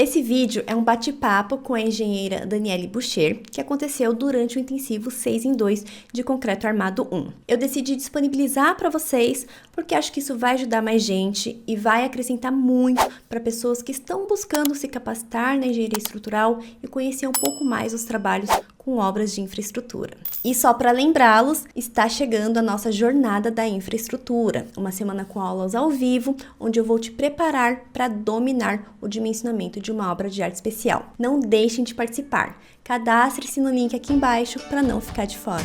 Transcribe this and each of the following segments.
Esse vídeo é um bate-papo com a engenheira Daniele Boucher, que aconteceu durante o intensivo 6 em 2 de Concreto Armado 1. Eu decidi disponibilizar para vocês porque acho que isso vai ajudar mais gente e vai acrescentar muito para pessoas que estão buscando se capacitar na engenharia estrutural e conhecer um pouco mais os trabalhos com obras de infraestrutura. E só para lembrá-los, está chegando a nossa jornada da infraestrutura, uma semana com aulas ao vivo, onde eu vou te preparar para dominar o dimensionamento de uma obra de arte especial. Não deixem de participar. Cadastre-se no link aqui embaixo para não ficar de fora.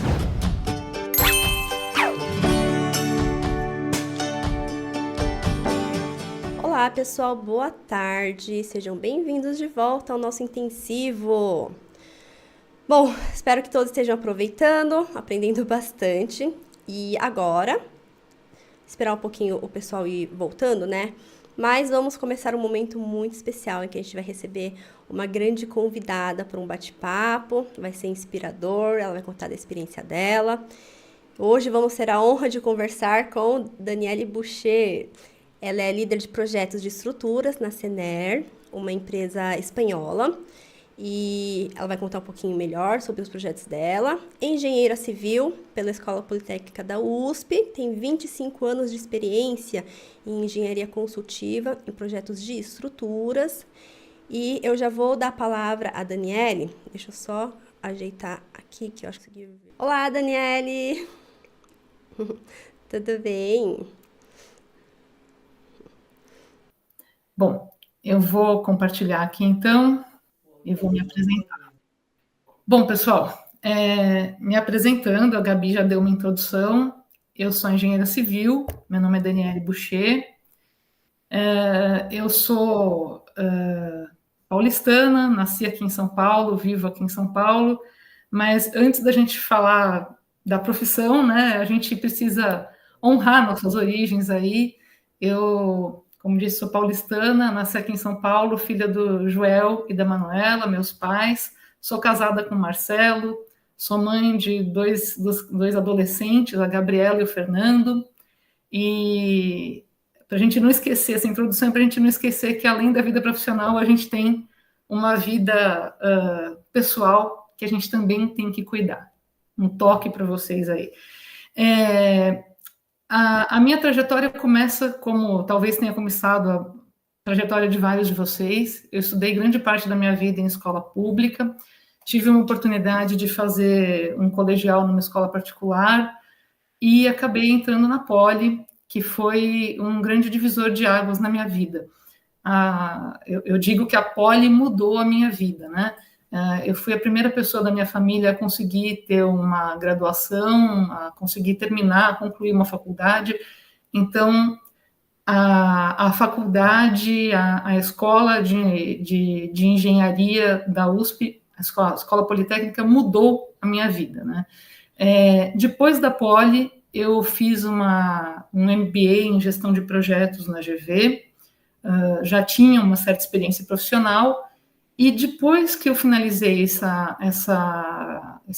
Olá pessoal, boa tarde, sejam bem-vindos de volta ao nosso intensivo. Bom, espero que todos estejam aproveitando, aprendendo bastante. E agora, esperar um pouquinho o pessoal ir voltando, né? Mas vamos começar um momento muito especial em que a gente vai receber uma grande convidada para um bate-papo. Vai ser inspirador, ela vai contar da experiência dela. Hoje vamos ter a honra de conversar com Daniele Boucher. Ela é líder de projetos de estruturas na Sener, uma empresa espanhola. E ela vai contar um pouquinho melhor sobre os projetos dela. Engenheira civil pela Escola Politécnica da USP, tem 25 anos de experiência em engenharia consultiva, em projetos de estruturas. E eu já vou dar a palavra à Daniele. Deixa eu só ajeitar aqui que eu acho que consegui ver. Olá, Daniele! Tudo bem? Bom, eu vou compartilhar aqui então e vou me apresentar. Bom, pessoal, me apresentando, a Gabi já deu uma introdução. Eu sou engenheira civil, meu nome é Daniele Boucher. Eu sou paulistana, nasci aqui em São Paulo, vivo aqui em São Paulo, mas antes da gente falar da profissão, né, a gente precisa honrar nossas origens aí. Eu, como disse, sou paulistana, nasci aqui em São Paulo, filha do Joel e da Manuela, meus pais. Sou casada com o Marcelo, sou mãe de dois adolescentes, a Gabriela e o Fernando. E para a gente não esquecer, essa introdução é para a gente não esquecer que além da vida profissional, a gente tem uma vida pessoal que a gente também tem que cuidar. Um toque para vocês aí. A minha trajetória começa como talvez tenha começado a trajetória de vários de vocês. Eu estudei grande parte da minha vida em escola pública, tive uma oportunidade de fazer um colegial numa escola particular e acabei entrando na Poli, que foi um grande divisor de águas na minha vida. Eu digo que a Poli mudou a minha vida, né? Eu fui a primeira pessoa da minha família a conseguir ter uma graduação, a conseguir terminar, a concluir uma faculdade. Então, a faculdade, a escola de engenharia da USP, a escola Politécnica, mudou a minha vida, né? Depois da Poli, eu fiz um MBA em gestão de projetos na GV, já tinha uma certa experiência profissional, e depois que eu finalizei esse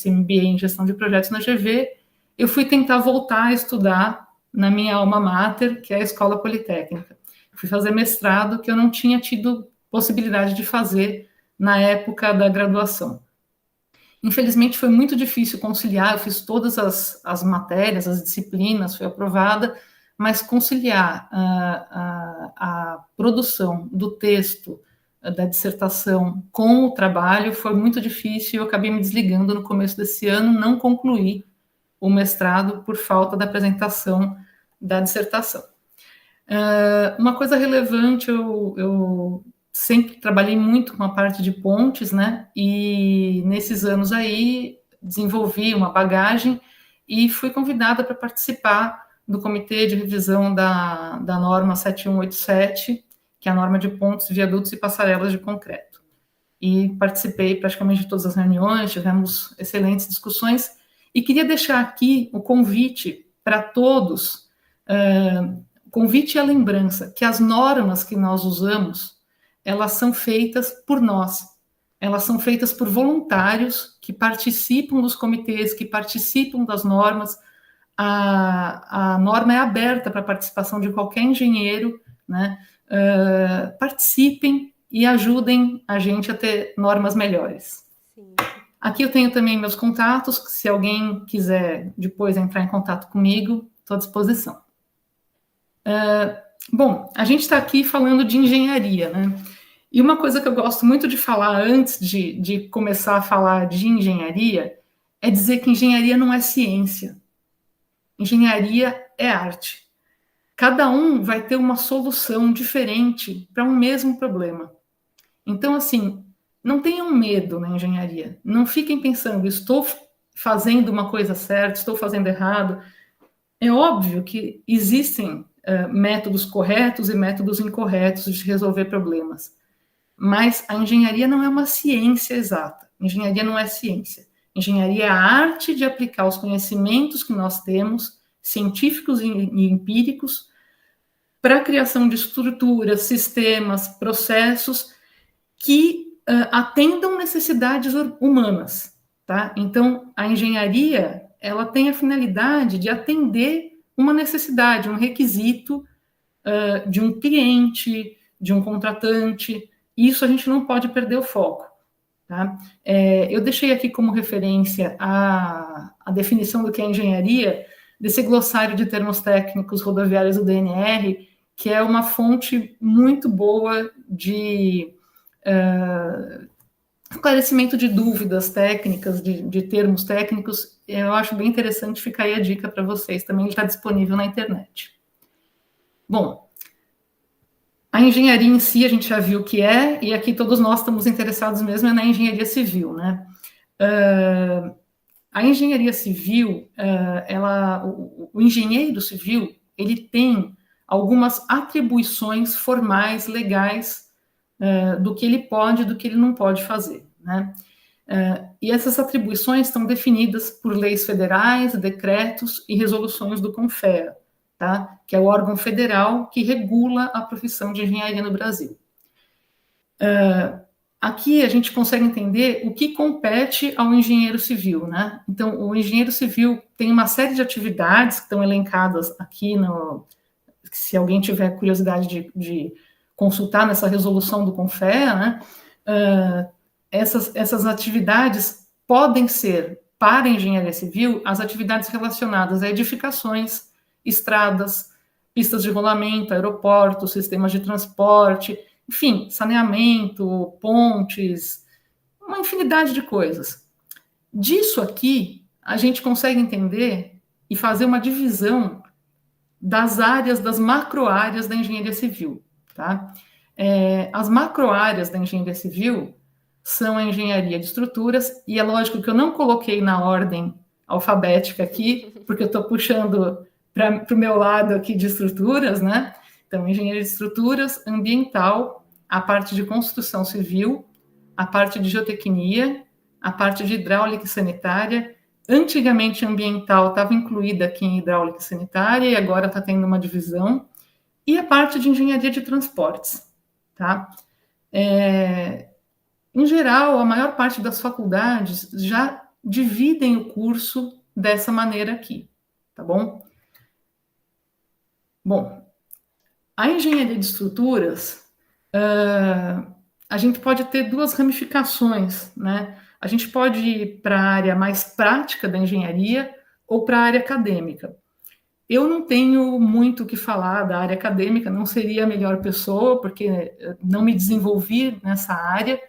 MBA em gestão de projetos na GV, eu fui tentar voltar a estudar na minha alma mater, que é a Escola Politécnica. Fui fazer mestrado que eu não tinha tido possibilidade de fazer na época da graduação. Infelizmente, foi muito difícil conciliar, eu fiz todas as matérias, as disciplinas, fui aprovada, mas conciliar a produção do texto, da dissertação com o trabalho foi muito difícil e eu acabei me desligando no começo desse ano, não concluí o mestrado por falta da apresentação da dissertação. Uma coisa relevante, eu sempre trabalhei muito com a parte de pontes, né? E nesses anos aí desenvolvi uma bagagem e fui convidada para participar do comitê de revisão da norma 7187, que é a norma de pontes, viadutos e passarelas de concreto. E participei praticamente de todas as reuniões, tivemos excelentes discussões, e queria deixar aqui o convite para todos, convite e a lembrança que as normas que nós usamos, elas são feitas por nós, elas são feitas por voluntários que participam dos comitês, que participam das normas. A norma é aberta para a participação de qualquer engenheiro, né? Participem, e ajudem a gente a ter normas melhores. Sim. Aqui eu tenho também meus contatos, se alguém quiser depois entrar em contato comigo, estou à disposição. Bom, a gente está aqui falando de engenharia, né? E uma coisa que eu gosto muito de falar antes de começar a falar de engenharia é dizer que engenharia não é ciência. Engenharia é arte. Cada um vai ter uma solução diferente para um mesmo problema. Então, assim, não tenham medo na engenharia. Não fiquem pensando, estou fazendo uma coisa certa, estou fazendo errado. É óbvio que existem métodos corretos e métodos incorretos de resolver problemas. Mas a engenharia não é uma ciência exata. Engenharia não é ciência. Engenharia é a arte de aplicar os conhecimentos que nós temos, científicos e empíricos, para a criação de estruturas, sistemas, processos que atendam necessidades humanas, tá? Então, a engenharia, ela tem a finalidade de atender uma necessidade, um requisito de um cliente, de um contratante. Isso a gente não pode perder o foco, tá? Eu deixei aqui como referência a definição do que é engenharia, desse glossário de termos técnicos rodoviários do DNR, que é uma fonte muito boa de esclarecimento de dúvidas técnicas, de termos técnicos. Eu acho bem interessante, ficar aí a dica para vocês. Também ele está disponível na internet. Bom, a engenharia em si a gente já viu o que é, e aqui todos nós estamos interessados mesmo na engenharia civil, né? A engenharia civil, o engenheiro civil, ele tem algumas atribuições formais, legais, do que ele pode e do que ele não pode fazer, né? E essas atribuições estão definidas por leis federais, decretos e resoluções do CONFEA, tá? Que é o órgão federal que regula a profissão de engenharia no Brasil. Aqui a gente consegue entender o que compete ao engenheiro civil, né? Então, o engenheiro civil tem uma série de atividades que estão elencadas aqui, se alguém tiver curiosidade de consultar nessa resolução do CONFEA, né? Essas atividades podem ser, para a engenharia civil, as atividades relacionadas a edificações, estradas, pistas de rolamento, aeroportos, sistemas de transporte, enfim, saneamento, pontes, uma infinidade de coisas. Disso aqui, a gente consegue entender e fazer uma divisão das áreas, das macro-áreas da engenharia civil, tá? As macro-áreas da engenharia civil são a engenharia de estruturas, e é lógico que eu não coloquei na ordem alfabética aqui, porque eu estou puxando para o meu lado aqui de estruturas, né? Então, engenharia de estruturas, ambiental, a parte de construção civil, a parte de geotecnia, a parte de hidráulica e sanitária. Antigamente, ambiental estava incluída aqui em hidráulica e sanitária, e agora está tendo uma divisão. E a parte de engenharia de transportes, tá? Em geral, a maior parte das faculdades já dividem o curso dessa maneira aqui, tá bom? Bom, a engenharia de estruturas, a gente pode ter duas ramificações, né? A gente pode ir para a área mais prática da engenharia ou para a área acadêmica. Eu não tenho muito o que falar da área acadêmica, não seria a melhor pessoa, porque não me desenvolvi nessa área.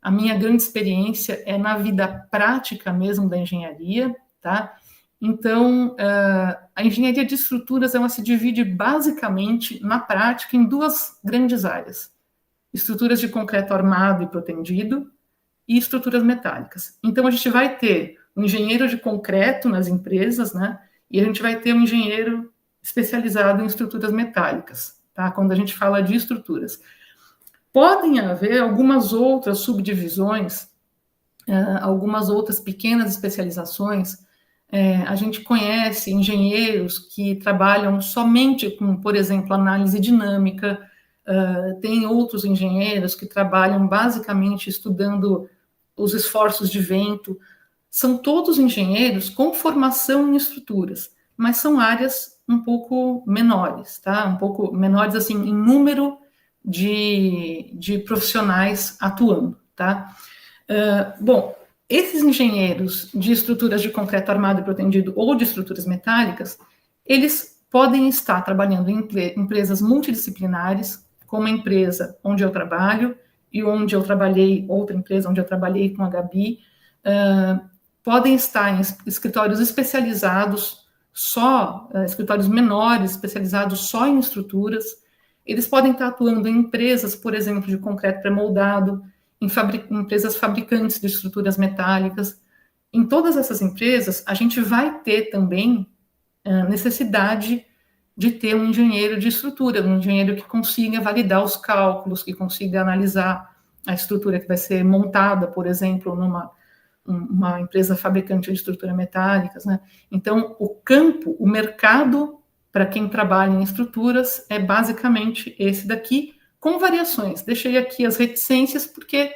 A minha grande experiência é na vida prática mesmo da engenharia, tá? Então, a engenharia de estruturas, ela se divide basicamente, na prática, em duas grandes áreas. Estruturas de concreto armado e protendido e estruturas metálicas. Então, a gente vai ter um engenheiro de concreto nas empresas, né? E a gente vai ter um engenheiro especializado em estruturas metálicas, tá? Quando a gente fala de estruturas. Podem haver algumas outras subdivisões, algumas outras pequenas especializações. A gente conhece engenheiros que trabalham somente com, por exemplo, análise dinâmica. Tem outros engenheiros que trabalham basicamente estudando os esforços de vento. São todos engenheiros com formação em estruturas, mas são áreas um pouco menores, tá? Um pouco menores, assim, em número de profissionais atuando, tá? Bom, esses engenheiros de estruturas de concreto armado e protendido ou de estruturas metálicas, eles podem estar trabalhando em empresas multidisciplinares, como a empresa onde eu trabalho e onde eu trabalhei, outra empresa onde eu trabalhei com a Gabi, podem estar em escritórios especializados escritórios menores, especializados só em estruturas. Eles podem estar atuando em empresas, por exemplo, de concreto pré-moldado, em empresas fabricantes de estruturas metálicas. Em todas essas empresas, a gente vai ter também necessidade de ter um engenheiro de estrutura, um engenheiro que consiga validar os cálculos, que consiga analisar a estrutura que vai ser montada, por exemplo, numa empresa fabricante de estrutura metálicas, né? Então, o mercado para quem trabalha em estruturas é basicamente esse daqui, com variações. Deixei aqui as reticências porque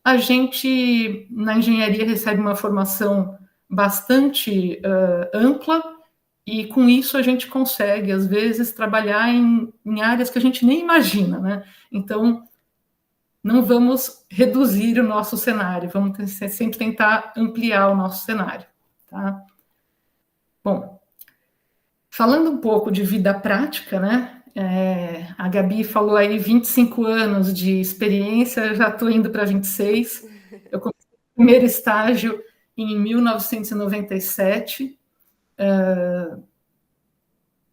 a gente, na engenharia, recebe uma formação bastante ampla e, com isso, a gente consegue, às vezes, trabalhar em áreas que a gente nem imagina, né? Então, não vamos reduzir o nosso cenário, vamos sempre tentar ampliar o nosso cenário, tá? Bom, falando um pouco de vida prática, né? A Gabi falou aí 25 anos de experiência, eu já estou indo para 26. Eu comecei o primeiro estágio em 1997.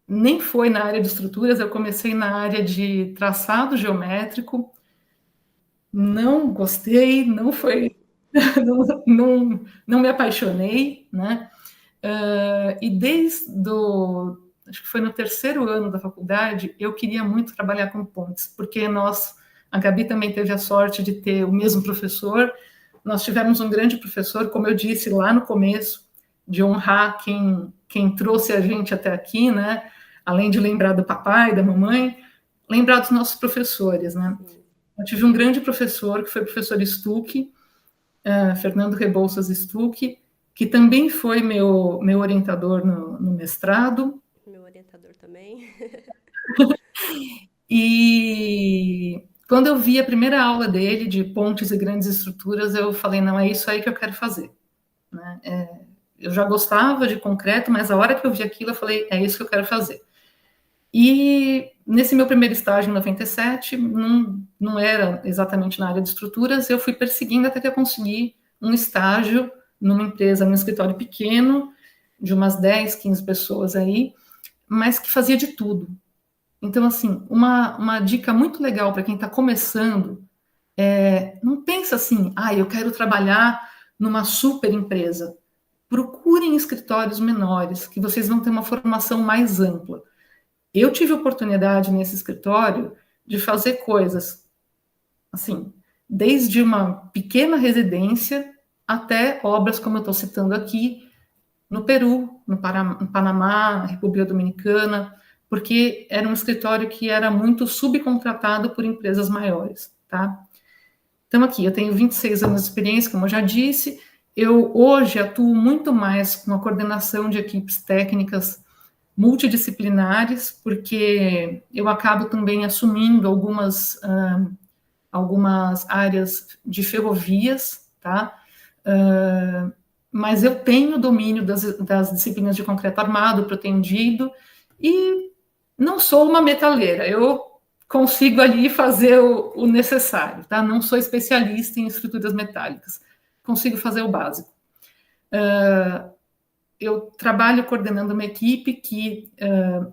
Nem foi na área de estruturas, eu comecei na área de traçado geométrico. Não gostei, não foi, não me apaixonei, né? E acho que foi no terceiro ano da faculdade, eu queria muito trabalhar com pontes, porque a Gabi também teve a sorte de ter o mesmo professor. Nós tivemos um grande professor, como eu disse lá no começo, de honrar quem trouxe a gente até aqui, né? Além de lembrar do papai, da mamãe, lembrar dos nossos professores, né? Eu tive um grande professor, que foi o professor Stuck, Fernando Rebouças Stuck, que também foi meu orientador no mestrado. Meu orientador também. E quando eu vi a primeira aula dele de pontes e grandes estruturas, eu falei, não, é isso aí que eu quero fazer, né? Eu já gostava de concreto, mas a hora que eu vi aquilo, eu falei, é isso que eu quero fazer. E nesse meu primeiro estágio, em 97, não era exatamente na área de estruturas, eu fui perseguindo até que eu consegui um estágio numa empresa, num escritório pequeno, de umas 10, 15 pessoas aí, mas que fazia de tudo. Então, assim, uma dica muito legal para quem está começando não pensa assim, eu quero trabalhar numa super empresa. Procurem escritórios menores, que vocês vão ter uma formação mais ampla. Eu tive oportunidade nesse escritório de fazer coisas, assim, desde uma pequena residência até obras, como eu estou citando aqui, no Peru, no Panamá, na República Dominicana, porque era um escritório que era muito subcontratado por empresas maiores, tá? Então, aqui, eu tenho 26 anos de experiência, como eu já disse. Eu, hoje, atuo muito mais com a coordenação de equipes técnicas multidisciplinares, porque eu acabo também assumindo algumas áreas de ferrovias, tá? Mas eu tenho domínio das disciplinas de concreto armado, protendido, e não sou uma metaleira, eu consigo ali fazer o necessário, tá? Não sou especialista em estruturas metálicas, consigo fazer o básico. Eu trabalho coordenando uma equipe que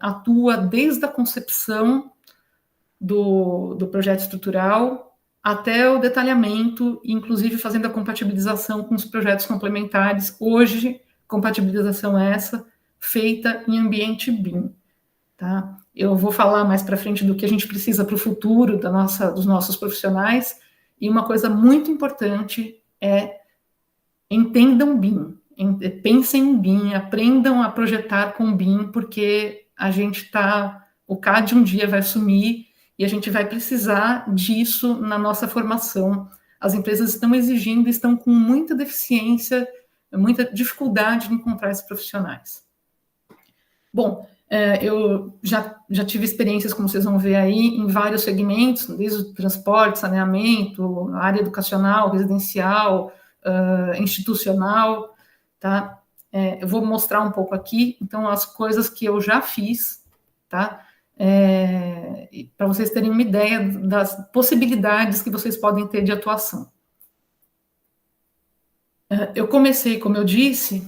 atua desde a concepção do projeto estrutural até o detalhamento, inclusive fazendo a compatibilização com os projetos complementares. Hoje, compatibilização essa feita em ambiente BIM. Tá? Eu vou falar mais para frente do que a gente precisa para o futuro dos nossos profissionais, e uma coisa muito importante é entendam BIM, pensem em BIM, aprendam a projetar com BIM, porque o CAD um dia vai sumir e a gente vai precisar disso na nossa formação. As empresas estão exigindo, estão com muita deficiência, muita dificuldade de encontrar esses profissionais. Bom, Eu já tive experiências, como vocês vão ver aí, em vários segmentos, desde o transporte, saneamento, área educacional, residencial, institucional, tá? Eu vou mostrar um pouco aqui, então, as coisas que eu já fiz, tá? Para vocês terem uma ideia das possibilidades que vocês podem ter de atuação. Eu comecei, como eu disse,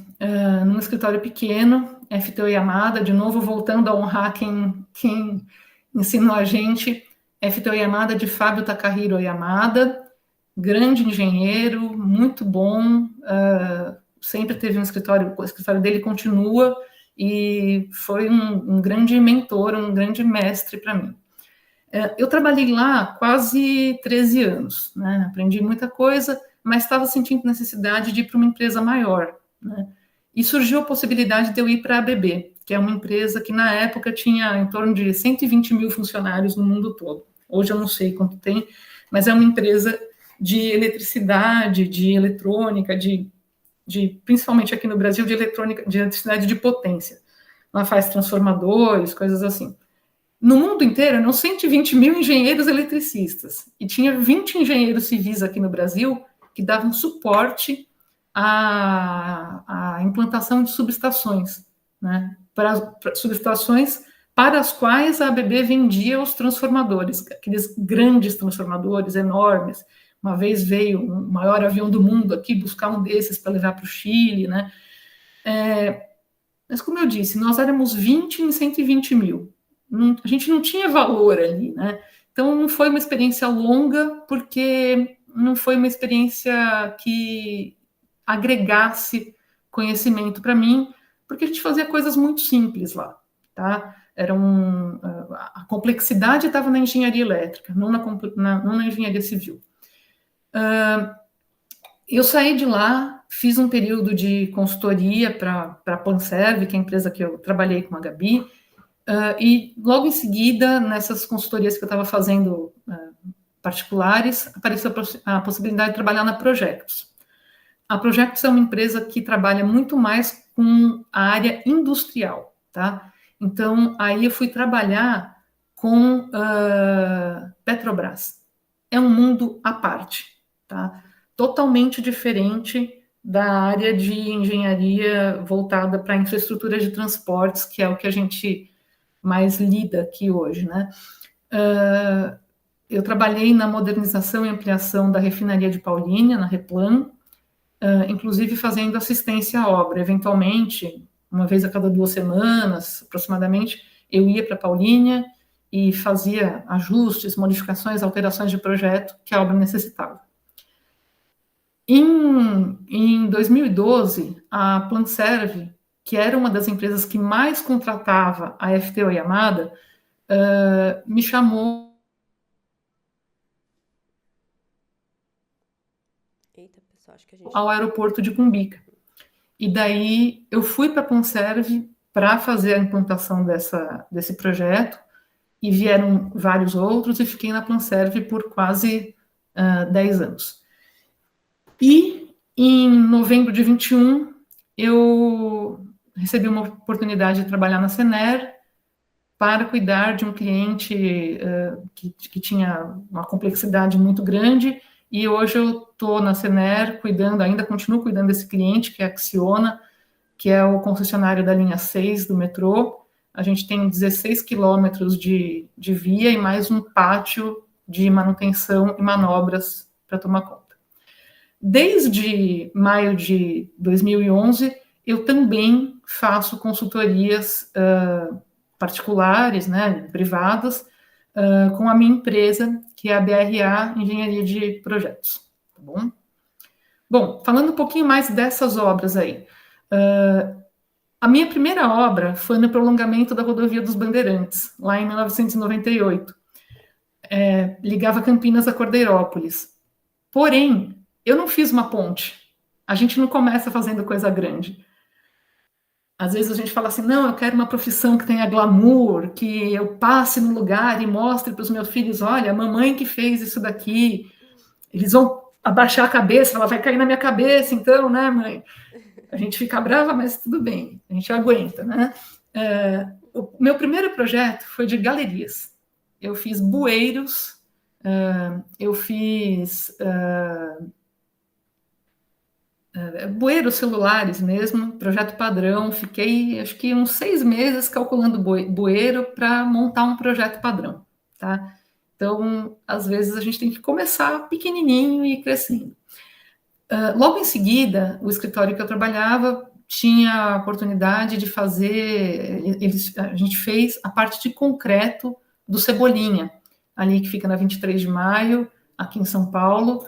num escritório pequeno, FTO Yamada, de novo voltando a honrar quem ensinou a gente, FTO Yamada de Fábio Takahiro Yamada, grande engenheiro, muito bom, sempre teve um escritório, o escritório dele continua, e foi um grande mentor, um grande mestre para mim. Eu trabalhei lá quase 13 anos, né? Aprendi muita coisa, mas estava sentindo necessidade de ir para uma empresa maior, né? E surgiu a possibilidade de eu ir para a ABB, que é uma empresa que na época tinha em torno de 120 mil funcionários no mundo todo. Hoje eu não sei quanto tem, mas é uma empresa de eletricidade, de eletrônica, principalmente aqui no Brasil, de eletrônica, de eletricidade de potência. Ela faz transformadores, coisas assim. No mundo inteiro, eram 120 mil engenheiros eletricistas. E tinha 20 engenheiros civis aqui no Brasil que davam suporte à implantação de subestações, né? Para subestações para as quais a ABB vendia os transformadores, aqueles grandes transformadores enormes. Uma vez veio o maior avião do mundo aqui buscar um desses para levar para o Chile, né? Mas, como eu disse, nós éramos 20 em 120 mil. A gente não tinha valor ali, né? Então, não foi uma experiência longa, porque não foi uma experiência que agregasse conhecimento para mim, porque a gente fazia coisas muito simples lá, tá? A complexidade estava na engenharia elétrica, não na engenharia civil. Eu saí de lá, fiz um período de consultoria para a Panserv, que é a empresa que eu trabalhei com a Gabi, e logo em seguida, nessas consultorias que eu estava fazendo particulares, apareceu a possibilidade de trabalhar na Projectus. A Projectus é uma empresa que trabalha muito mais com a área industrial, tá? Então, aí eu fui trabalhar com Petrobras. É um mundo à parte, tá? Totalmente diferente da área de engenharia voltada para infraestrutura de transportes, que é o que a gente mais lida aqui hoje, né? Eu trabalhei na modernização e ampliação da refinaria de Paulínia, na Replan, inclusive fazendo assistência à obra. Eventualmente, uma vez a cada 2 semanas, aproximadamente, eu ia para Paulínia e fazia ajustes, modificações, alterações de projeto que a obra necessitava. Em 2012, a Planserv, que era uma das empresas que mais contratava a FTO Yamada, me chamou. Eita, pessoal, acho que a gente... Ao aeroporto de Cumbica. E daí eu fui para a Planserv para fazer a implantação desse projeto, e vieram vários outros, e fiquei na Planserv por quase 10 anos. E em novembro de 21, eu recebi uma oportunidade de trabalhar na Sener para cuidar de um cliente que tinha uma complexidade muito grande, e hoje eu estou na Sener ainda continuo cuidando desse cliente, que é a Acciona, que é o concessionário da linha 6 do metrô. A gente tem 16 quilômetros de via e mais um pátio de manutenção e manobras para tomar conta. Desde maio de 2011, eu também faço consultorias particulares, né, privadas, com a minha empresa, que é a BRA Engenharia de Projetos. Tá bom? Bom, falando um pouquinho mais dessas obras aí. A minha primeira obra foi no prolongamento da rodovia dos Bandeirantes, lá em 1998. Ligava Campinas a Cordeirópolis. Porém, eu não fiz uma ponte. A gente não começa fazendo coisa grande. Às vezes a gente fala assim, não, eu quero uma profissão que tenha glamour, que eu passe no lugar e mostre para os meus filhos, olha, a mamãe que fez isso daqui. Eles vão abaixar a cabeça, ela vai cair na minha cabeça, então, né, mãe? A gente fica brava, mas tudo bem, a gente aguenta, né? o meu primeiro projeto foi de galerias. Eu fiz bueiros, eu fiz bueiros celulares mesmo, projeto padrão. Fiquei, acho que uns 6 meses calculando bueiro para montar um projeto padrão, tá? Então, às vezes, a gente tem que começar pequenininho e ir crescendo. Logo em seguida, o escritório que eu trabalhava tinha a oportunidade de fazer, a gente fez a parte de concreto do Cebolinha, ali que fica na 23 de maio, aqui em São Paulo,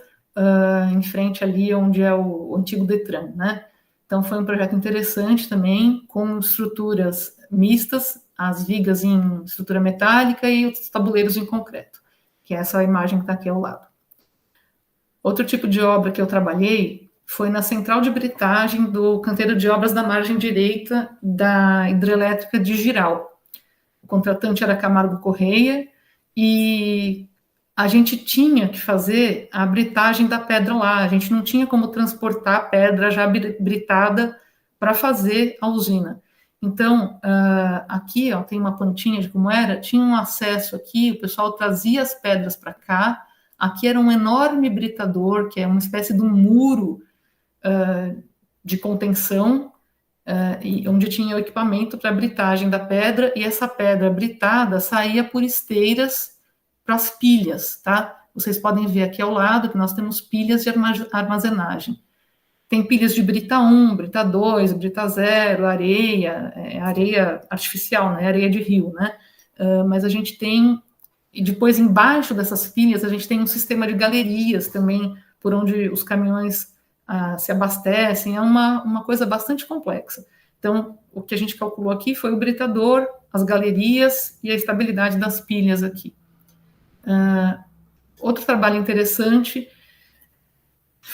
em frente ali onde é o antigo Detran, né? Então foi um projeto interessante também, com estruturas mistas, as vigas em estrutura metálica e os tabuleiros em concreto, que é essa imagem que está aqui ao lado. Outro tipo de obra que eu trabalhei foi na central de britagem do canteiro de obras da margem direita da hidrelétrica de Jirau. O contratante era Camargo Correia e a gente tinha que fazer a britagem da pedra lá. A gente não tinha como transportar a pedra já britada para fazer a usina. Então, aqui ó, tem uma plantinha de como era, tinha um acesso aqui, o pessoal trazia as pedras para cá. Aqui era um enorme britador, que é uma espécie de um muro de contenção, onde tinha o equipamento para britagem da pedra, e essa pedra britada saía por esteiras para as pilhas, tá? Vocês podem ver aqui ao lado que nós temos pilhas de armazenagem. Tem pilhas de brita 1, brita 2, brita 0, areia, areia artificial, né? Areia de rio, né? Mas a gente tem, e depois embaixo dessas pilhas a gente tem um sistema de galerias também, por onde os caminhões se abastecem. É uma coisa bastante complexa. Então, o que a gente calculou aqui foi o britador, as galerias e a estabilidade das pilhas aqui. Outro trabalho interessante,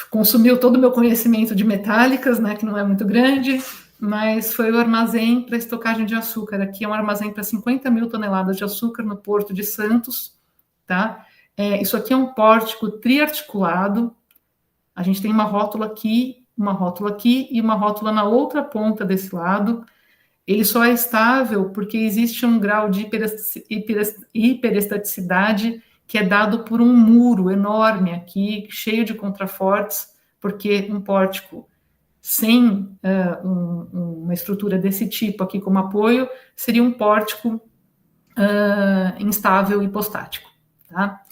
consumiu todo o meu conhecimento de metálicas, né, que não é muito grande, mas foi o armazém para estocagem de açúcar. Aqui é um armazém para 50 mil toneladas de açúcar no Porto de Santos, tá? Isso aqui é um pórtico triarticulado. A gente tem uma rótula aqui e uma rótula na outra ponta desse lado. Ele só é estável porque existe um grau de hiperestaticidade que é dado por um muro enorme aqui, cheio de contrafortes, porque um pórtico sem uma estrutura desse tipo aqui como apoio seria um pórtico instável e hipostático, tá?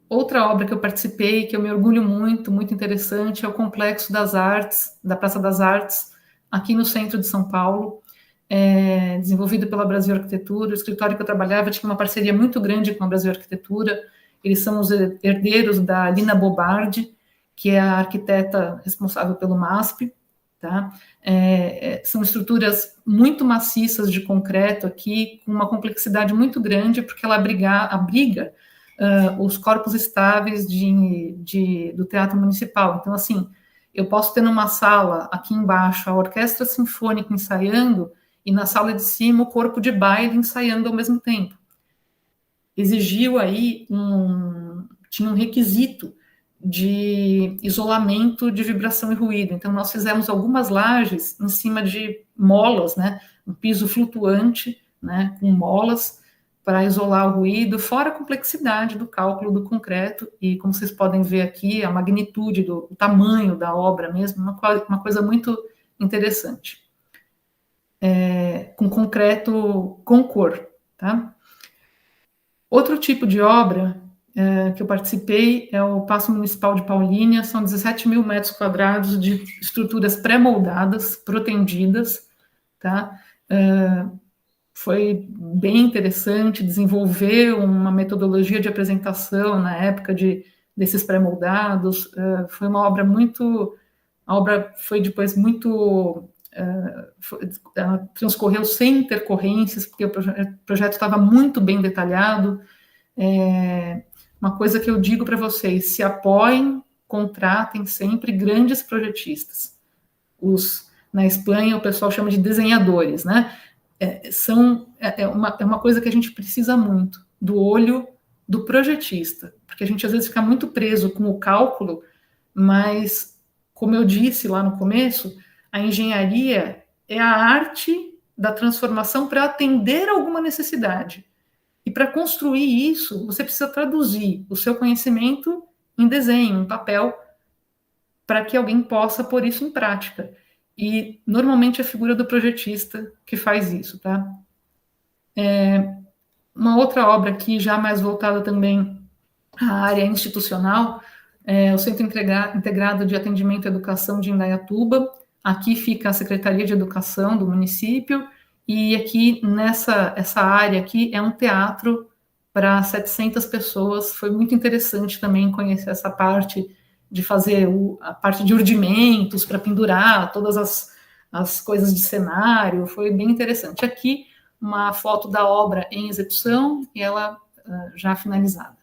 Outra obra que eu participei, que eu me orgulho muito, muito interessante, é o Complexo das Artes, da Praça das Artes, aqui no centro de São Paulo, desenvolvido pela Brasil Arquitetura. O escritório que eu trabalhava tinha uma parceria muito grande com a Brasil Arquitetura. Eles são os herdeiros da Lina Bobardi, que é a arquiteta responsável pelo MASP, tá? São estruturas muito maciças de concreto aqui, com uma complexidade muito grande, porque ela abriga os corpos estáveis do Teatro Municipal. Então, assim, eu posso ter numa sala, aqui embaixo, a orquestra sinfônica ensaiando, e na sala de cima o corpo de baile ensaiando ao mesmo tempo. Exigiu aí tinha um requisito de isolamento de vibração e ruído. Então, nós fizemos algumas lajes em cima de molas, né? Um piso flutuante, né? Com molas, para isolar o ruído, fora a complexidade do cálculo do concreto, e como vocês podem ver aqui, a magnitude, o tamanho da obra mesmo, uma coisa muito interessante. Com concreto com cor, tá? Outro tipo de obra que eu participei é o Paço Municipal de Paulínia. São 17 mil metros quadrados de estruturas pré-moldadas, protendidas, tá? Foi bem interessante desenvolver uma metodologia de apresentação na época desses pré-moldados. Foi uma obra a obra foi depois muito... transcorreu sem intercorrências, porque o projeto estava muito bem detalhado. Uma coisa que eu digo para vocês: se apoiem, contratem sempre grandes projetistas. Na Espanha o pessoal chama de desenhadores, né? É uma coisa que a gente precisa muito, do olho do projetista, porque a gente às vezes fica muito preso com o cálculo, mas, como eu disse lá no começo, a engenharia é a arte da transformação para atender alguma necessidade. E para construir isso, você precisa traduzir o seu conhecimento em desenho, em papel, para que alguém possa pôr isso em prática. E, normalmente, é a figura do projetista que faz isso, tá? Uma outra obra aqui, já mais voltada também à área institucional, é o Centro Integrado de Atendimento à Educação de Indaiatuba. Aqui fica a Secretaria de Educação do município, e aqui, essa área aqui, é um teatro para 700 pessoas. Foi muito interessante também conhecer essa parte de fazer a parte de urdimentos para pendurar todas as coisas de cenário, foi bem interessante. Aqui, uma foto da obra em execução e ela já finalizada.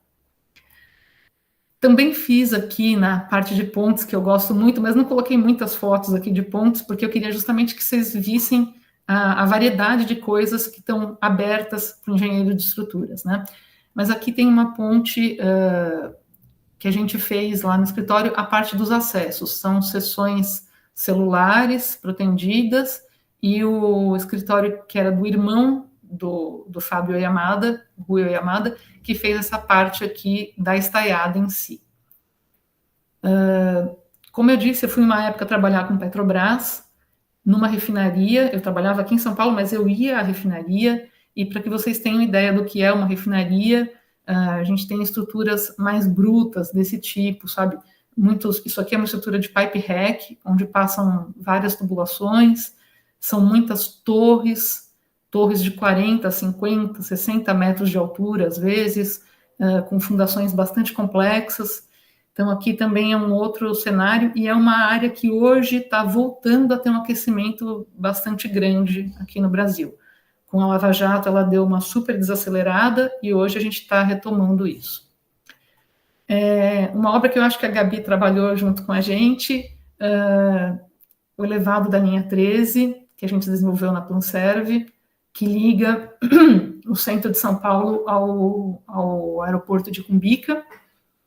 Também fiz aqui na parte de pontes, que eu gosto muito, mas não coloquei muitas fotos aqui de pontes, porque eu queria justamente que vocês vissem a variedade de coisas que estão abertas para o engenheiro de estruturas, né? Mas aqui tem uma ponte que a gente fez lá no escritório, a parte dos acessos. São seções celulares protendidas, e o escritório que era do irmão do Fábio Oyamada, Rui Oyamada, que fez essa parte aqui da estaiada em si. Como eu disse, eu fui uma época trabalhar com Petrobras, numa refinaria. Eu trabalhava aqui em São Paulo, mas eu ia à refinaria, e para que vocês tenham ideia do que é uma refinaria, a gente tem estruturas mais brutas desse tipo, sabe? Isso aqui é uma estrutura de pipe rack, onde passam várias tubulações, são muitas torres de 40, 50, 60 metros de altura, às vezes, com fundações bastante complexas. Então, aqui também é um outro cenário, e é uma área que hoje está voltando a ter um aquecimento bastante grande aqui no Brasil. Com a Lava Jato, ela deu uma super desacelerada, e hoje a gente está retomando isso. Uma obra que eu acho que a Gabi trabalhou junto com a gente, o elevado da linha 13, que a gente desenvolveu na Planserve, que liga o centro de São Paulo ao aeroporto de Cumbica,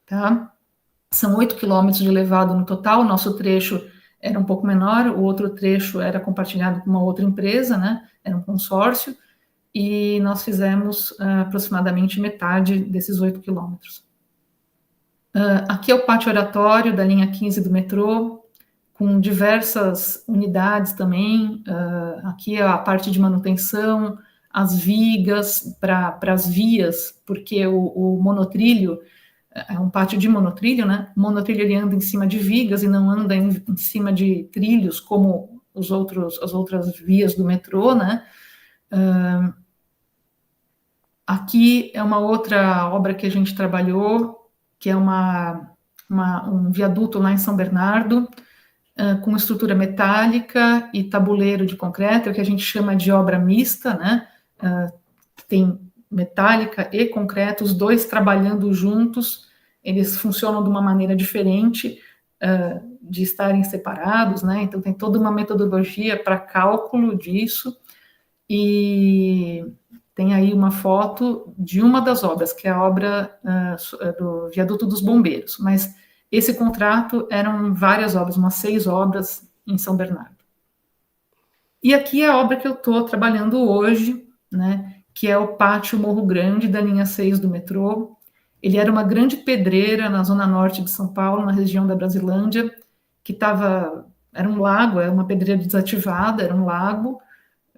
tá? São 8 quilômetros de elevado no total. O nosso trecho era um pouco menor, o outro trecho era compartilhado com uma outra empresa, né? Era um consórcio, e nós fizemos aproximadamente metade desses 8 quilômetros. Aqui é o pátio oratório da linha 15 do metrô, com diversas unidades também. Aqui é a parte de manutenção, as vigas para as vias, porque o monotrilho é um pátio de monotrilho, né? O monotrilho ele anda em cima de vigas e não anda em cima de trilhos, como as outras vias do metrô, né? Aqui é uma outra obra que a gente trabalhou, que é um viaduto lá em São Bernardo, com estrutura metálica e tabuleiro de concreto, é o que a gente chama de obra mista, né? Tem metálica e concreto, os dois trabalhando juntos. Eles funcionam de uma maneira diferente de estarem separados, né? Então tem toda uma metodologia para cálculo disso, e tem aí uma foto de uma das obras, que é a obra do Viaduto dos Bombeiros, mas esse contrato eram várias obras, umas 6 obras em São Bernardo. E aqui é a obra que eu estou trabalhando hoje, né, que é o Pátio Morro Grande, da linha 6 do metrô. Ele era uma grande pedreira na zona norte de São Paulo, na região da Brasilândia, que era um lago, era uma pedreira desativada, era um lago,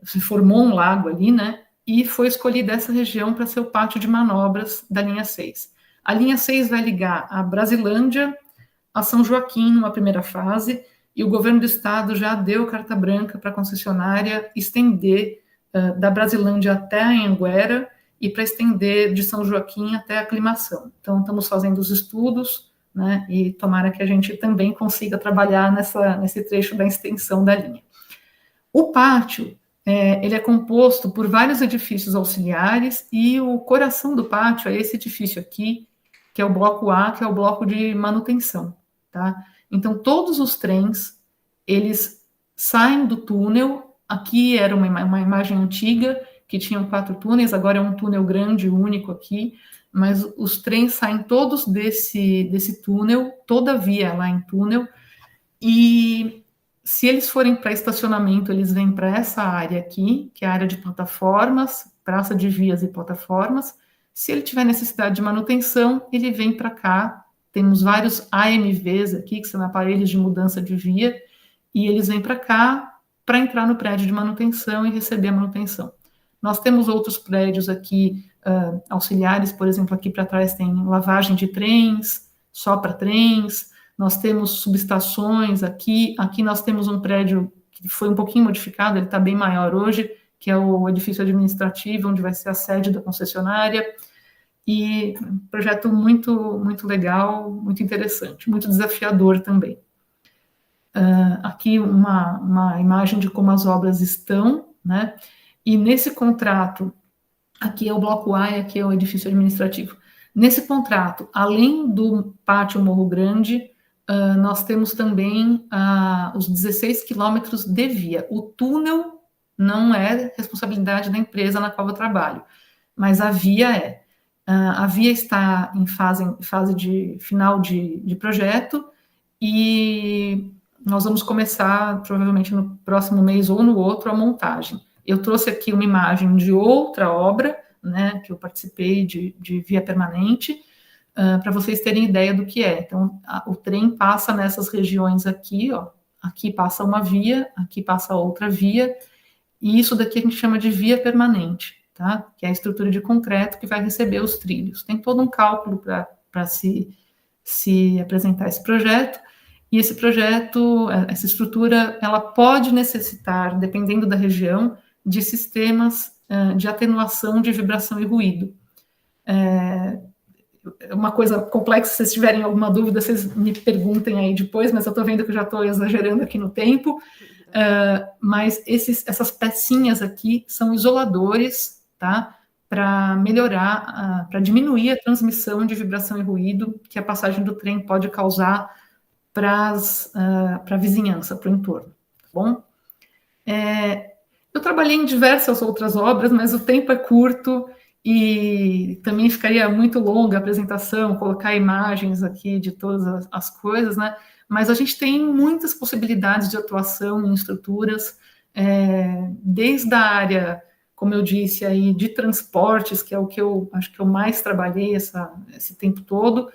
se formou um lago ali, né, e foi escolhida essa região para ser o pátio de manobras da linha 6. A linha 6 vai ligar a Brasilândia a São Joaquim numa primeira fase, e o governo do estado já deu carta branca para a concessionária estender da Brasilândia até a Anhanguera, e para estender de São Joaquim até a Aclimação. Então, estamos fazendo os estudos, né, e tomara que a gente também consiga trabalhar nesse trecho da extensão da linha. O pátio, ele é composto por vários edifícios auxiliares, e o coração do pátio é esse edifício aqui, que é o bloco A, que é o bloco de manutenção, tá? Então, todos os trens, eles saem do túnel. Aqui era uma imagem antiga, que tinham 4 túneis, agora é um túnel grande, único aqui, mas os trens saem todos desse túnel, toda a via lá em túnel, e Se eles forem para estacionamento, eles vêm para essa área aqui, que é a área de plataformas, praça de vias e plataformas. Se ele tiver necessidade de manutenção, ele vem para cá. Temos vários AMVs aqui, que são aparelhos de mudança de via, e eles vêm para cá para entrar no prédio de manutenção e receber a manutenção. Nós temos outros prédios aqui, auxiliares, por exemplo, aqui para trás tem lavagem de trens, só para trens. Nós temos subestações aqui. Aqui nós temos um prédio que foi um pouquinho modificado, ele está bem maior hoje, que é o edifício administrativo, onde vai ser a sede da concessionária. E um projeto muito, muito legal, muito interessante, muito desafiador também. Aqui uma imagem de como as obras estão, né? E nesse contrato, aqui é o bloco A e aqui é o edifício administrativo. Nesse contrato, além do pátio Morro Grande, nós temos também os 16 quilômetros de via. O túnel não é responsabilidade da empresa na qual eu trabalho, mas a via é. A via está em fase de final de projeto e nós vamos começar, provavelmente no próximo mês ou no outro, a montagem. Eu trouxe aqui uma imagem de outra obra, né, que eu participei de via permanente, para vocês terem ideia do que é. Então, o trem passa nessas regiões aqui, ó. Aqui passa uma via, aqui passa outra via, e isso daqui a gente chama de via permanente, tá? Que é a estrutura de concreto que vai receber os trilhos. Tem todo um cálculo para se apresentar esse projeto, e esse projeto, essa estrutura, ela pode necessitar, dependendo da região, de sistemas de atenuação de vibração e ruído. É uma coisa complexa, se vocês tiverem alguma dúvida, vocês me perguntem aí depois, mas eu estou vendo que eu já estou exagerando aqui no tempo. Mas essas pecinhas aqui são isoladores, tá? Para melhorar, para diminuir a transmissão de vibração e ruído que a passagem do trem pode causar para a vizinhança, para o entorno, tá bom? Eu trabalhei em diversas outras obras, mas o tempo é curto e também ficaria muito longa a apresentação, colocar imagens aqui de todas as coisas, né? Mas a gente tem muitas possibilidades de atuação em estruturas, desde a área, como eu disse, aí, de transportes, que é o que eu acho que eu mais trabalhei esse tempo todo,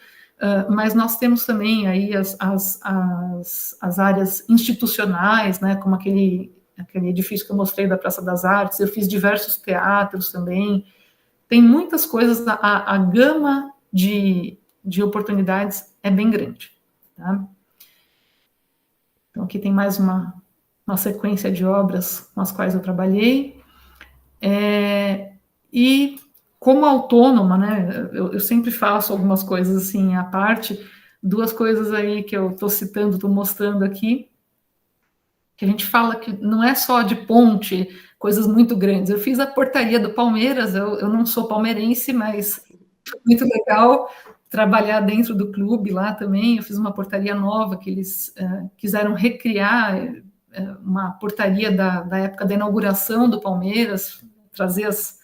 mas nós temos também aí as áreas institucionais, né, como aquele edifício que eu mostrei da Praça das Artes. Eu fiz diversos teatros também. Tem muitas coisas, a gama de oportunidades é bem grande, tá? Então, aqui tem mais uma sequência de obras com as quais eu trabalhei. E como autônoma, né, eu sempre faço algumas coisas assim à parte. Duas coisas aí que eu estou citando, estou mostrando aqui, que a gente fala que não é só de ponte, coisas muito grandes. Eu fiz a portaria do Palmeiras, eu não sou palmeirense, mas foi muito legal trabalhar dentro do clube lá também. Eu fiz uma portaria nova que eles quiseram recriar, uma portaria da época da inauguração do Palmeiras, trazer as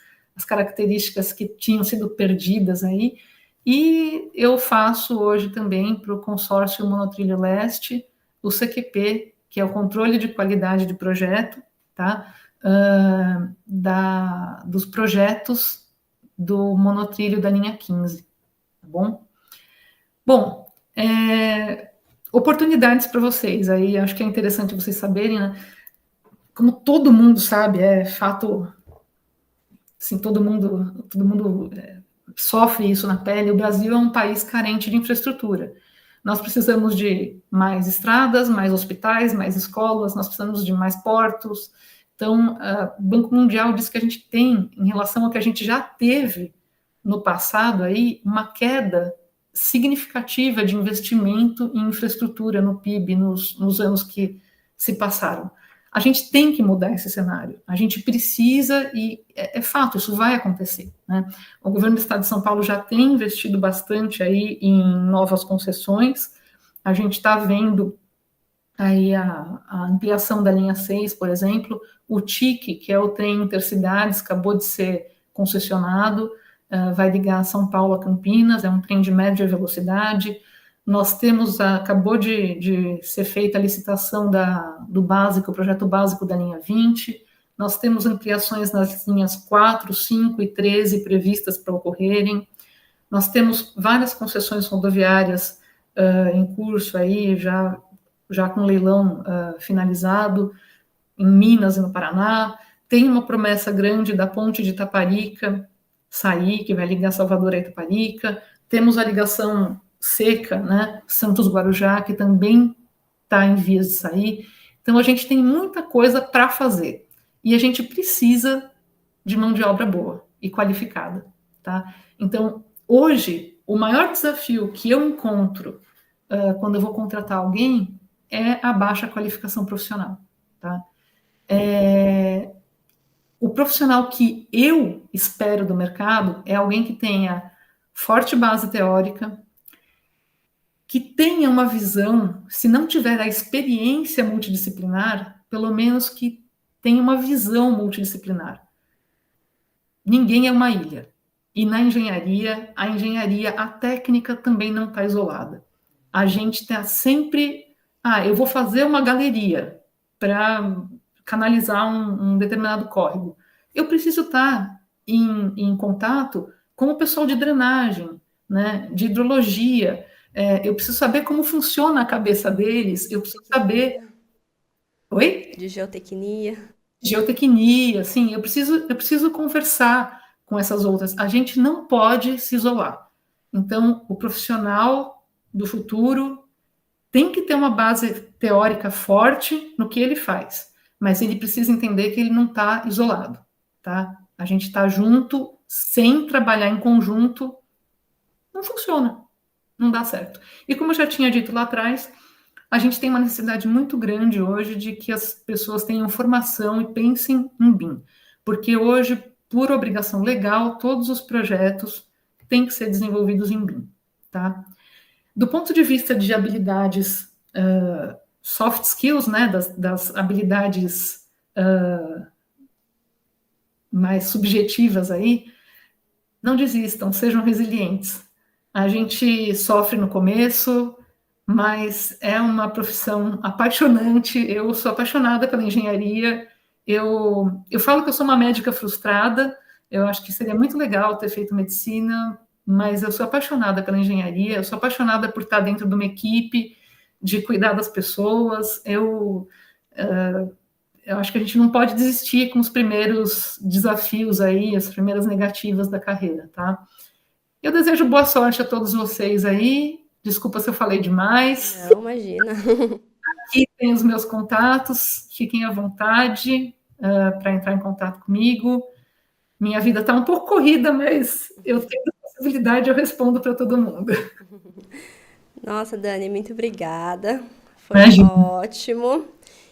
características que tinham sido perdidas aí. E eu faço hoje também para o consórcio Monotrilho Leste, o CQP, que é o controle de qualidade de projeto, tá? Dos projetos do monotrilho da linha 15, tá bom? Bom, oportunidades para vocês, aí acho que é interessante vocês saberem, né? Como todo mundo sabe, é fato, assim, todo mundo sofre isso na pele. O Brasil é um país carente de infraestrutura. Nós precisamos de mais estradas, mais hospitais, mais escolas, nós precisamos de mais portos. Então, o Banco Mundial diz que a gente tem, em relação ao que a gente já teve no passado, aí, uma queda significativa de investimento em infraestrutura no PIB nos anos que se passaram. A gente tem que mudar esse cenário, a gente precisa, e é fato, isso vai acontecer, né? O governo do estado de São Paulo já tem investido bastante aí em novas concessões. A gente está vendo aí a ampliação da linha 6, por exemplo. O TIC, que é o trem intercidades, acabou de ser concessionado, vai ligar São Paulo a Campinas, é um trem de média velocidade. Nós temos, acabou de ser feita a licitação do básico, o projeto básico da linha 20, nós temos ampliações nas linhas 4, 5 e 13 previstas para ocorrerem, nós temos várias concessões rodoviárias em curso aí, já com leilão finalizado, em Minas e no Paraná, tem uma promessa grande da ponte de Itaparica sair, que vai ligar Salvador a Itaparica, temos a ligação seca, né, Santos-Guarujá, que também está em vias de sair. Então, a gente tem muita coisa para fazer. E a gente precisa de mão de obra boa e qualificada, tá? Então, hoje, o maior desafio que eu encontro quando eu vou contratar alguém é a baixa qualificação profissional, tá? O profissional que eu espero do mercado é alguém que tenha forte base teórica, que tenha uma visão, se não tiver a experiência multidisciplinar, pelo menos que tenha uma visão multidisciplinar. Ninguém é uma ilha. E na engenharia, a técnica também não está isolada. A gente está sempre... eu vou fazer uma galeria para canalizar um determinado córrego. Eu preciso estar em contato com o pessoal de drenagem, né, de hidrologia. Eu preciso saber como funciona a cabeça deles. Eu preciso saber... Oi? De geotecnia. Geotecnia, assim, eu preciso conversar com essas outras. A gente não pode se isolar. Então, o profissional do futuro tem que ter uma base teórica forte no que ele faz, mas ele precisa entender que ele não está isolado, tá? A gente está junto, sem trabalhar em conjunto, não funciona, não dá certo. E como eu já tinha dito lá atrás, a gente tem uma necessidade muito grande hoje de que as pessoas tenham formação e pensem em BIM, porque hoje, por obrigação legal, todos os projetos têm que ser desenvolvidos em BIM, tá? Do ponto de vista de habilidades soft skills, né, das habilidades mais subjetivas aí, não desistam, sejam resilientes. A gente sofre no começo, mas é uma profissão apaixonante. Eu sou apaixonada pela engenharia. Eu falo que eu sou uma médica frustrada. Eu acho que seria muito legal ter feito medicina, mas eu sou apaixonada pela engenharia. Eu sou apaixonada por estar dentro de uma equipe, de cuidar das pessoas. Eu acho que a gente não pode desistir com os primeiros desafios aí, as primeiras negativas da carreira, tá? Eu desejo boa sorte a todos vocês aí. Desculpa se eu falei demais. Não, imagina. Aqui tem os meus contatos, fiquem à vontade para entrar em contato comigo. Minha vida está um pouco corrida, mas eu tenho a possibilidade, eu respondo para todo mundo. Nossa, Dani, muito obrigada. Foi Imagina. ótimo.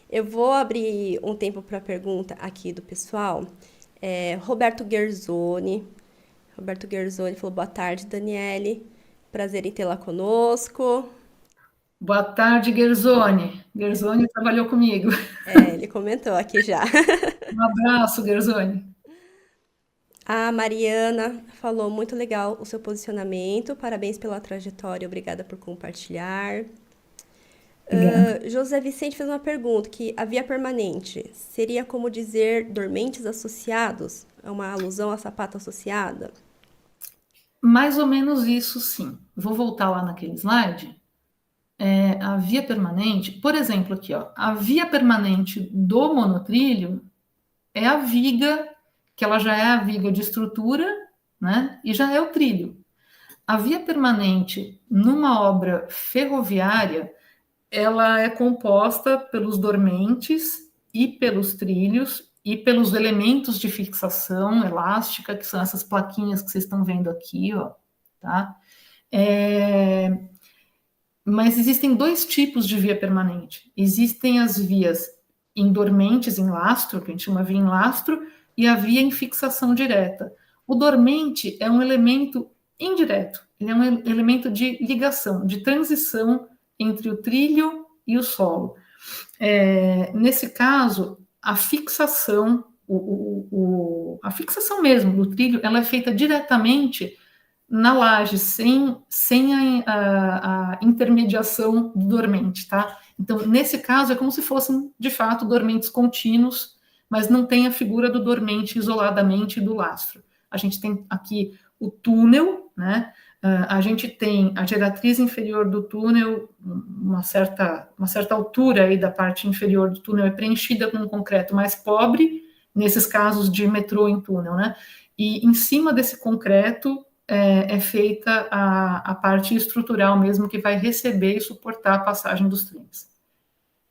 Eu vou abrir um tempo para pergunta aqui do pessoal. Roberto Gerzoni. Roberto Gerzoni falou, boa tarde, Daniele. Prazer em tê-la conosco. Boa tarde, Gerzoni. Gerzoni trabalhou comigo. Ele comentou aqui já. Um abraço, Gerzoni. A Mariana falou, muito legal o seu posicionamento. Parabéns pela trajetória, obrigada por compartilhar. José Vicente fez uma pergunta, que a via permanente seria como dizer dormentes associados? É uma alusão à sapata associada? Mais ou menos isso, sim. Vou voltar lá naquele slide. A via permanente, por exemplo, aqui, ó, a via permanente do monotrilho é a viga, que ela já é a viga de estrutura, né? E já é o trilho. A via permanente numa obra ferroviária, ela é composta pelos dormentes e pelos trilhos e pelos elementos de fixação elástica, que são essas plaquinhas que vocês estão vendo aqui, ó, tá? Mas existem dois tipos de via permanente. Existem as vias em dormentes, em lastro, que a gente chama via em lastro, e a via em fixação direta. O dormente é um elemento indireto, ele é um elemento de ligação, de transição entre o trilho e o solo. Nesse caso, a fixação, a fixação mesmo do trilho, ela é feita diretamente na laje, sem a intermediação do dormente, tá? Então, nesse caso, é como se fossem, de fato, dormentes contínuos, mas não tem a figura do dormente isoladamente do lastro. A gente tem aqui o túnel, né? A gente tem a geratriz inferior do túnel, uma certa altura aí da parte inferior do túnel é preenchida com um concreto mais pobre, nesses casos de metrô em túnel, né? E em cima desse concreto é feita a parte estrutural mesmo, que vai receber e suportar a passagem dos trens.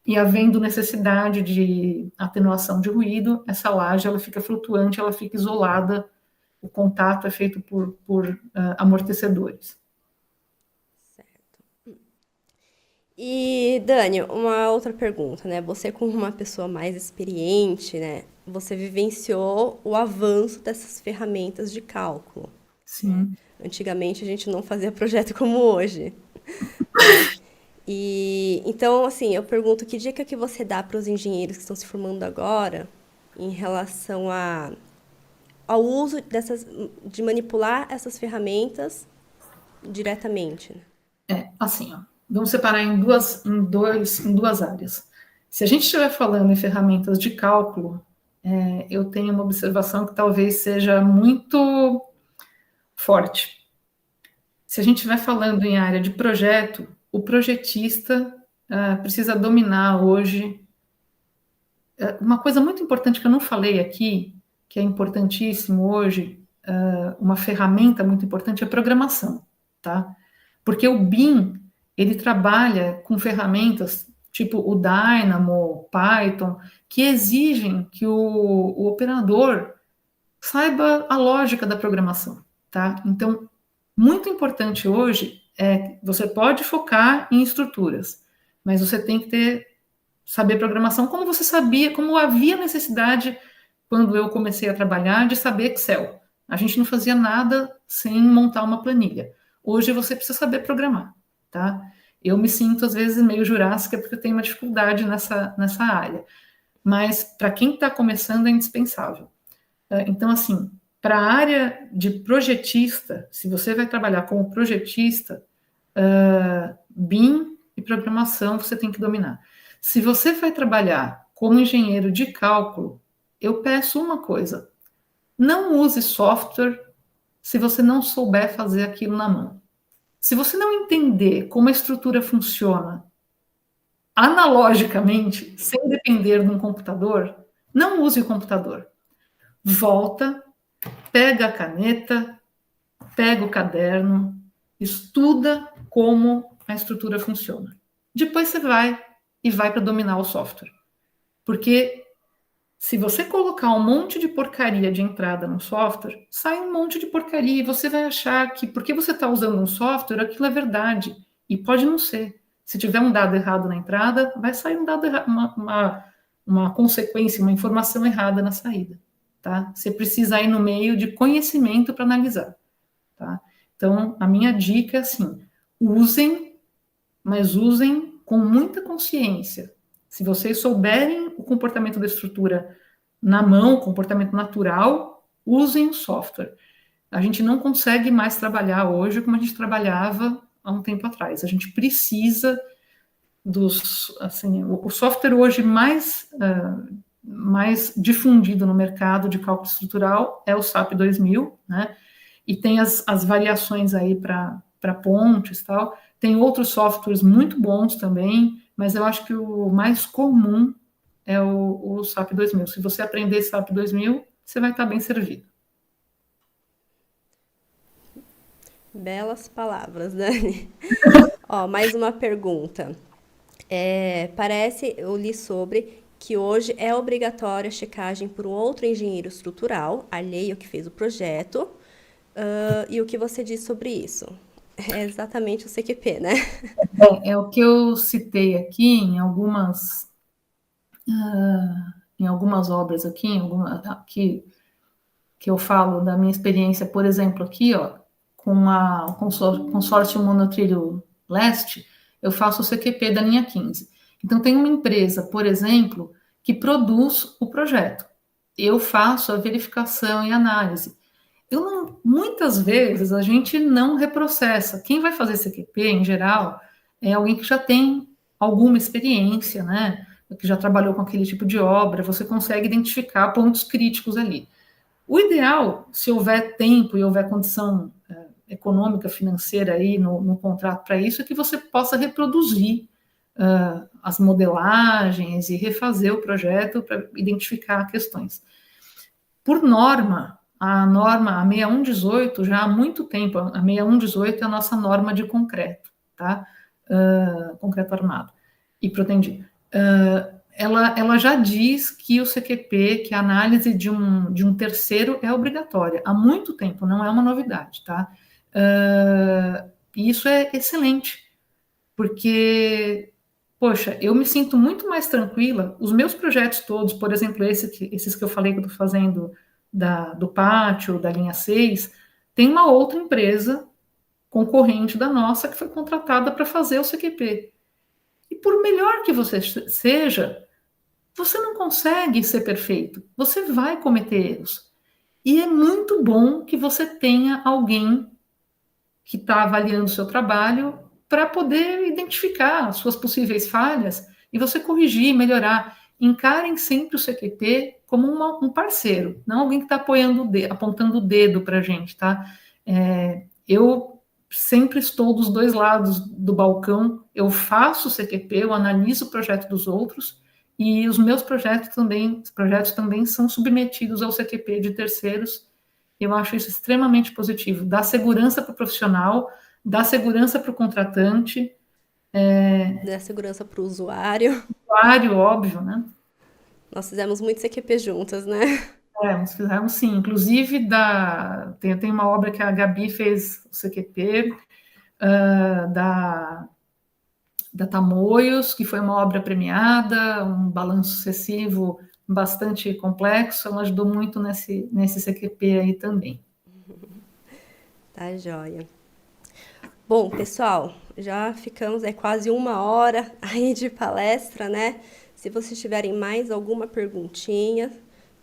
E havendo necessidade de atenuação de ruído, essa laje ela fica flutuante, ela fica isolada, o contato é feito por amortecedores. Certo. E, Dani, uma outra pergunta, né? Você, como uma pessoa mais experiente, né? Você vivenciou o avanço dessas ferramentas de cálculo. Sim. Antigamente a gente não fazia projeto como hoje, né? E então, assim, eu pergunto que dica que você dá para os engenheiros que estão se formando agora em relação ao uso de manipular essas ferramentas diretamente, né? Assim, ó, vamos separar em duas áreas. Se a gente estiver falando em ferramentas de cálculo, eu tenho uma observação que talvez seja muito forte. Se a gente estiver falando em área de projeto, o projetista precisa dominar hoje. Uma coisa muito importante que eu não falei aqui, que é importantíssimo hoje, uma ferramenta muito importante é a programação, tá? Porque o BIM, ele trabalha com ferramentas tipo o Dynamo, Python, que exigem que o operador saiba a lógica da programação, tá? Então, muito importante hoje você pode focar em estruturas, mas você tem que saber programação como você sabia, como havia necessidade quando eu comecei a trabalhar de saber Excel. A gente não fazia nada sem montar uma planilha. Hoje você precisa saber programar, tá? Eu me sinto às vezes meio jurássica porque eu tenho uma dificuldade nessa área, mas para quem está começando é indispensável. Então, assim, para a área de projetista, se você vai trabalhar como projetista, BIM e programação você tem que dominar. Se você vai trabalhar como engenheiro de cálculo, eu peço uma coisa: não use software se você não souber fazer aquilo na mão. Se você não entender como a estrutura funciona analogicamente, sem depender de um computador, não use o computador. Volta, pega a caneta, pega o caderno, estuda como a estrutura funciona. Depois você vai para dominar o software. Porque se você colocar um monte de porcaria de entrada no software, sai um monte de porcaria e você vai achar que porque você está usando um software, aquilo é verdade. E pode não ser. Se tiver um dado errado na entrada, vai sair um dado errado, uma consequência, uma informação errada na saída. Tá? Você precisa ir no meio de conhecimento para analisar. Tá? Então, a minha dica é assim: usem, mas usem com muita consciência. Se vocês souberem o comportamento da estrutura na mão, o comportamento natural, usem o software. A gente não consegue mais trabalhar hoje como a gente trabalhava há um tempo atrás. A gente precisa o software hoje mais difundido no mercado de cálculo estrutural é o SAP 2000, né? E tem as variações aí para pontes e tal. Tem outros softwares muito bons também, mas eu acho que o mais comum é o SAP 2000. Se você aprender SAP 2000, você vai estar bem servido. Belas palavras, Dani. Ó, mais uma pergunta. Eu li sobre que hoje é obrigatória a checagem por um outro engenheiro estrutural, alheio que fez o projeto, e o que você diz sobre isso? É exatamente o CQP, né? É o que eu citei aqui em algumas obras aqui, que eu falo da minha experiência, por exemplo, aqui, ó, com o consórcio Monotrilho Leste, eu faço o CQP da linha 15. Então, tem uma empresa, por exemplo, que produz o projeto. Eu faço a verificação e análise. muitas vezes a gente não reprocessa. Quem vai fazer CQP, em geral, é alguém que já tem alguma experiência, né? Que já trabalhou com aquele tipo de obra, você consegue identificar pontos críticos ali. O ideal, se houver tempo e houver condição econômica, financeira aí no contrato para isso, é que você possa reproduzir as modelagens e refazer o projeto para identificar questões. Por norma, a 6118, já há muito tempo, a 6118 é a nossa norma de concreto, tá? Concreto armado e protendido. Ela já diz que o CQP, que a análise de um terceiro é obrigatória. Há muito tempo, não é uma novidade, tá? E isso é excelente, porque, poxa, eu me sinto muito mais tranquila. Os meus projetos todos, por exemplo, esses que eu falei que eu estou fazendo do pátio, da linha 6, tem uma outra empresa concorrente da nossa que foi contratada para fazer o CQP. E por melhor que você seja, você não consegue ser perfeito. Você vai cometer erros. E é muito bom que você tenha alguém que está avaliando o seu trabalho para poder identificar as suas possíveis falhas e você corrigir, melhorar. Encarem sempre o CQP como um parceiro, não alguém que está apontando o dedo para a gente, tá? Eu sempre estou dos dois lados do balcão, eu faço o CQP, eu analiso o projeto dos outros e os meus projetos também são submetidos ao CQP de terceiros. Eu acho isso extremamente positivo. Dá segurança para o profissional, dá segurança para o contratante. Dá segurança para o usuário. Usuário, óbvio, né? Nós fizemos muito CQP juntas, né? Nós fizemos sim. Inclusive, tem uma obra que a Gabi fez o CQP, da Tamoios, que foi uma obra premiada, um balanço sucessivo bastante complexo. Ela ajudou muito nesse CQP aí também. Tá joia. Bom, pessoal, já ficamos, quase 1 hora aí de palestra, né? Se vocês tiverem mais alguma perguntinha,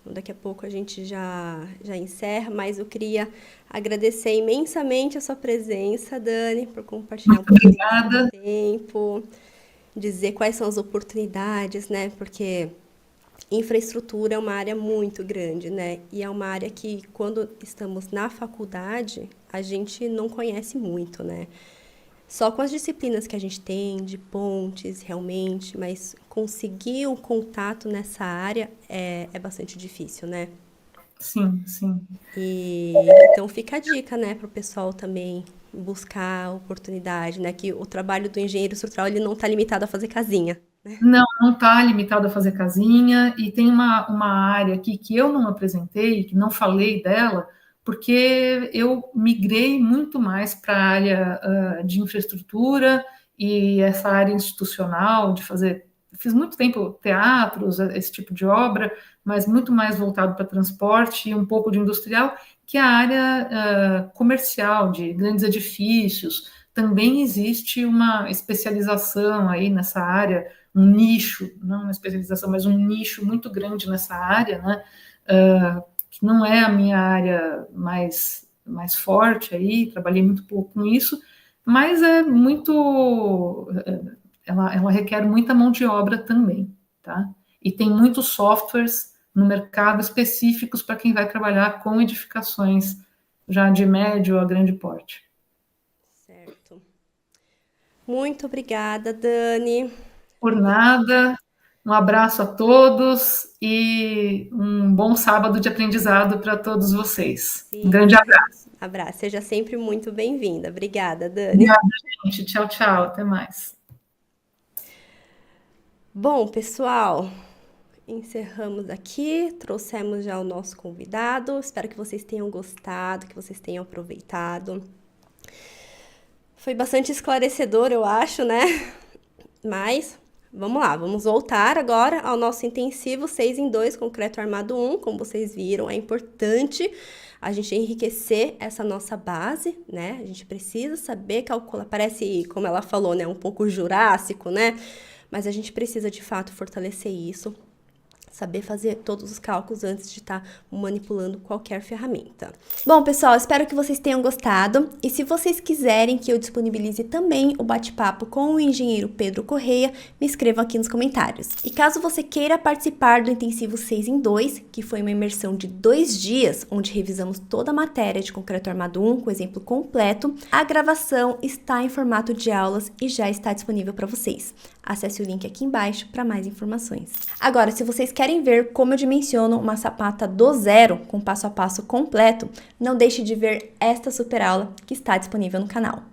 daqui a pouco a gente já encerra, mas eu queria agradecer imensamente a sua presença, Dani, por compartilhar um pouquinho do seu tempo, dizer quais são as oportunidades, né? Porque infraestrutura é uma área muito grande, né? E é uma área que, quando estamos na faculdade, a gente não conhece muito, né? Só com as disciplinas que a gente tem, de pontes, realmente, mas conseguir o contato nessa área é bastante difícil, né? Sim, sim. E então fica a dica, né, para o pessoal também buscar oportunidade, né? Que o trabalho do engenheiro estrutural, ele não está limitado a fazer casinha. Não está limitado a fazer casinha, e tem uma área aqui que eu não apresentei, que não falei dela, porque eu migrei muito mais para a área de infraestrutura e essa área institucional, fiz muito tempo teatros, esse tipo de obra, mas muito mais voltado para transporte e um pouco de industrial, que a área comercial, de grandes edifícios. Também existe uma especialização aí nessa área, um nicho, não uma especialização, mas um nicho muito grande nessa área, né? Que não é a minha área mais forte aí, trabalhei muito pouco com isso, mas ela requer muita mão de obra também, tá? E tem muitos softwares no mercado específicos para quem vai trabalhar com edificações já de médio a grande porte. Certo. Muito obrigada, Dani. Por nada, um abraço a todos e um bom sábado de aprendizado para todos vocês. Sim. Um grande abraço. Abraço, seja sempre muito bem-vinda. Obrigada, Dani. Obrigada, gente. Tchau, tchau. Até mais. Bom, pessoal, encerramos aqui, trouxemos já o nosso convidado. Espero que vocês tenham gostado, que vocês tenham aproveitado. Foi bastante esclarecedor, eu acho, né? Mas vamos lá, vamos voltar agora ao nosso intensivo 6 em 2, concreto armado 1. Como vocês viram, é importante a gente enriquecer essa nossa base, né? A gente precisa saber calcular, parece, como ela falou, né? Um pouco jurássico, né? Mas a gente precisa, de fato, fortalecer isso, saber fazer todos os cálculos antes de estar manipulando qualquer ferramenta. Bom, pessoal, espero que vocês tenham gostado. E se vocês quiserem que eu disponibilize também o bate-papo com o engenheiro Pedro Correia, me escrevam aqui nos comentários. E caso você queira participar do Intensivo 6 em 2, que foi uma imersão de 2 dias, onde revisamos toda a matéria de concreto armado 1 com exemplo completo, a gravação está em formato de aulas e já está disponível para vocês. Acesse o link aqui embaixo para mais informações. Agora, se vocês querem ver como eu dimensiono uma sapata do zero com passo a passo completo, não deixe de ver esta super aula que está disponível no canal.